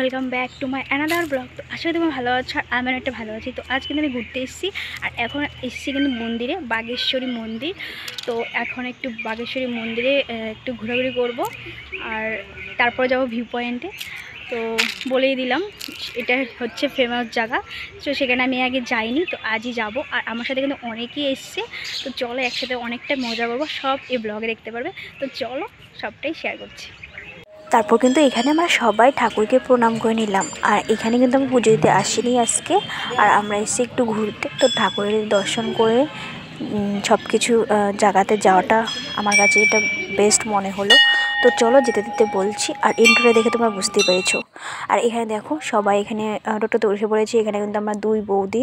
Welcome back to my another blog. তো আসলে তুমি ভালো আছো আর আমি একটা ভালো আছি। তো আজ কিন্তু আমি ঘুরতে এসেছি আর এখন এসেছি কিন্তু মন্দিরে, বাগেশ্বরী মন্দির। তো এখন একটু বাগেশ্বরী মন্দিরে একটু ঘোরাঘুরি করব আর তারপরে যাব ভিউ পয়েন্টে। তো বলেই দিলাম এটা হচ্ছে ফেমাস জায়গা। তো সেখানে আমি আগে যাইনি, তো আজই যাব। আর আমার সাথে কিন্তু অনেকেই এসছে। তো চলো একসাথে অনেকটা মজা করবো, সব এই ব্লগে দেখতে পারবে। তো চলো সবটাই শেয়ার করছি। তারপর কিন্তু এখানে আমরা সবাই ঠাকুরকে প্রণাম করে নিলাম। আর এখানে কিন্তু আমি পুজো দিতে আসিনি আজকে, আর আমরা এসে একটু ঘুরতে। তো ঠাকুরের দর্শন করে সব কিছু জায়গাতে যাওয়াটা আমার কাছে এটা বেস্ট মনে হলো। তো চলো যেতে যেতে বলছি, আর ইন্ট্রোটা দেখে তোমরা বুঝতেই পেরেছো। আর এখানে দেখো সবাই এখানে টোটোতে উঠে পড়েছি। এখানে কিন্তু আমরা দুই বৌদি,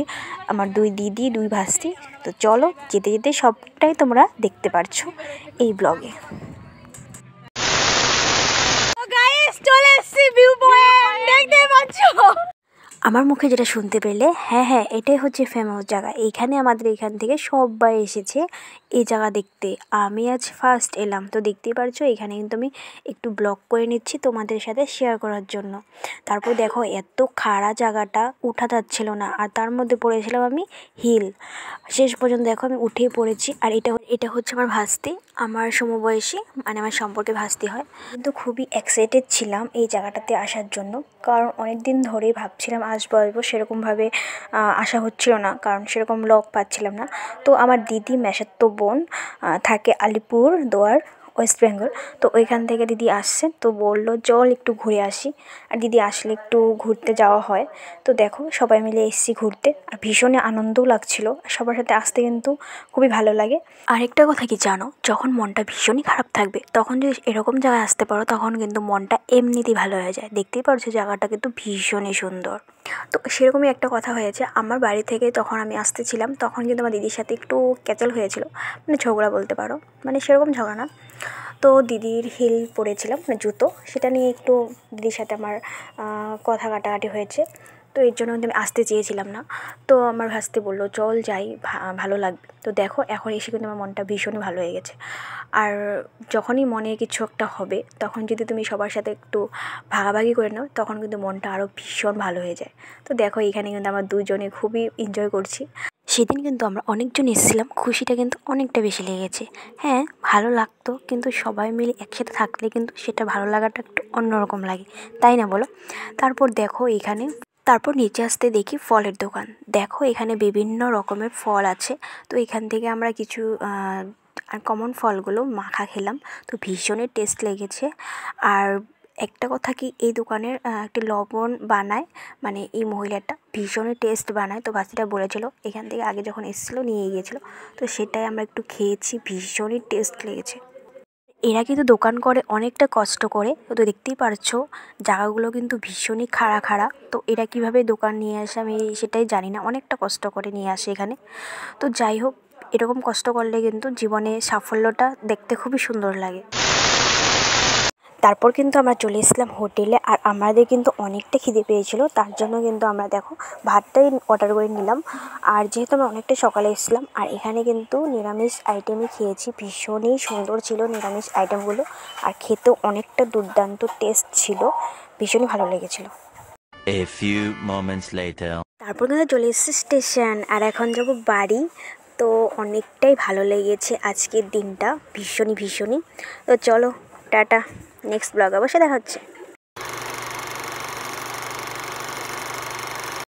আমার দুই দিদি, দুই ভাস্তি। তো চলো যেতে যেতে সবটাই তোমরা দেখতে পারছো এই ব্লগে। চলে এসেছি ভিউ পয়েন্ট, দেখতে পাচ্ছ আমার মুখে যেটা শুনতে পেলে। হ্যাঁ, এটাই হচ্ছে ফেমাস জায়গা। এইখানে আমাদের এখান থেকে সবাই এসেছে এই জায়গা দেখতে। আমি আজ ফার্স্ট এলাম। তো দেখতেই পারছো এখানে কিন্তু আমি একটু ব্লগ করে নিচ্ছি তোমাদের সাথে শেয়ার করার জন্য। তারপর দেখো এত খাড়া জায়গাটা, উঠা যাচ্ছিল না, আর তার মধ্যে পড়েছিলাম আমি হিল। শেষ পর্যন্ত দেখো আমি উঠেই পড়েছি। আর এটা হচ্ছে আমার ভাস্তি, আমার সমবয়সী, মানে আমার সম্পর্কে ভাস্তি হয়। কিন্তু খুবই এক্সাইটেড ছিলাম এই জায়গাটাতে আসার জন্য, কারণ অনেক দিন ধরেই ভাবছিলাম আসবো, সেরকমভাবে আসা হচ্ছিল না, কারণ সেরকম লক পাচ্ছিলাম না। তো আমার দিদি মেশাতো বোন থাকে আলিপুর দুয়ার, ওয়েস্ট বেঙ্গল। তো ওইখান থেকে দিদি আসছে, তো বললো চল একটু ঘুরে আসি। আর দিদি আসলে একটু ঘুরতে যাওয়া হয়। তো দেখো সবাই মিলে এসেছি ঘুরতে, আর ভীষণই আনন্দও লাগছিল। সবার সাথে আসতে কিন্তু খুবই ভালো লাগে। আরেকটা কথা কি জানো, যখন মনটা ভীষণই খারাপ থাকবে তখন যদি এরকম জায়গায় আসতে পারো, তখন কিন্তু মনটা এমনিতেই ভালো হয়ে যায়। দেখতেই পারছো জায়গাটা কিন্তু ভীষণই সুন্দর। তো সেরকমই একটা কথা হয়েছে আমার বাড়ি থেকে, তখন আমি আসতেছিলাম, তখন কিন্তু আমার দিদির সাথে একটু ক্যাচল হয়েছিল, মানে ঝগড়া বলতে পারো, মানে সেরকম ঝগড়া না। তো দিদির হিল পরেছিলাম, মানে জুতো, সেটা নিয়ে একটু দিদির সাথে আমার কথা কাটাকাটি হয়েছে। তো এর জন্য কিন্তু আমি আসতে চেয়েছিলাম না। তো আমার ভাস্তি বললো চল যাই, ভালো লাগবে। তো দেখো এখন এসে কিন্তু আমার মনটা ভীষণই ভালো হয়ে গেছে। আর যখনই মনে কিছু একটা হবে, তখন যদি তুমি সবার সাথে একটু ভাগাভাগি করে নাও, তখন কিন্তু মনটা আরও ভীষণ ভালো হয়ে যায়। তো দেখো এখানে কিন্তু আমরা দুজনে খুবই এনজয় করছি। সেদিন কিন্তু আমরা অনেকজন এসেছিলাম, খুশিটা কিন্তু অনেকটা বেশি লেগেছে। হ্যাঁ ভালো লাগতো, কিন্তু সবাই মিলে একসাথে থাকলে কিন্তু সেটা ভালো লাগাটা একটু অন্যরকম লাগে, তাই না বলো? তারপর নিচে আসতে দেখি ফলের দোকান। দেখো এখানে বিভিন্ন রকমের ফল আছে। তো এখান থেকে আমরা কিছু কমন ফলগুলো মাখা খেলাম। তো ভীষণই টেস্ট লেগেছে। আর একটা কথা কি, এই দোকানের একটি লবণ বানায়, মানে এই মহিলাটা ভীষণই টেস্ট বানায়। তো বাচ্চাটা বলেছিল, এখান থেকে আগে যখন এসেছিলো নিয়ে গিয়েছিলো। তো সেটাই আমরা একটু খেয়েছি, ভীষণই টেস্ট লেগেছে। এরা কিন্তু দোকান করে অনেকটা কষ্ট করে। তো দেখতেই পারছো জায়গাগুলো কিন্তু ভীষণই খাড়া। তো এরা কীভাবে দোকান নিয়ে আসে আমি সেটাই জানি না, অনেকটা কষ্ট করে নিয়ে আসে এখানে। তো যাই হোক, এরকম কষ্ট করলে কিন্তু জীবনে সাফল্যটা দেখতে খুবই সুন্দর লাগে। তারপর কিন্তু আমরা চলে এসেছিলাম হোটেলে, আর আমাদের কিন্তু অনেকটা খিদে পেয়েছিল, তার জন্য কিন্তু আমরা দেখো ভাতটাই অর্ডার করে নিলাম। আর যেহেতু আমরা অনেকটা সকালে এসেছিলাম, আর এখানে কিন্তু নিরামিষ আইটেমই খেয়েছি, ভীষণই সুন্দর ছিল নিরামিষ আইটেমগুলো, আর খেতেও অনেকটা দুর্দান্ত টেস্ট ছিল, ভীষণই ভালো লেগেছিল। তারপর কিন্তু চলে এসেছি স্টেশন, আর এখন যাব বাড়ি। তো অনেকটাই ভালো লেগেছে আজকের দিনটা, ভীষণই। তো চলো টাটা, নেক্সট ব্লগ অবশ্যই দেখা হচ্ছে।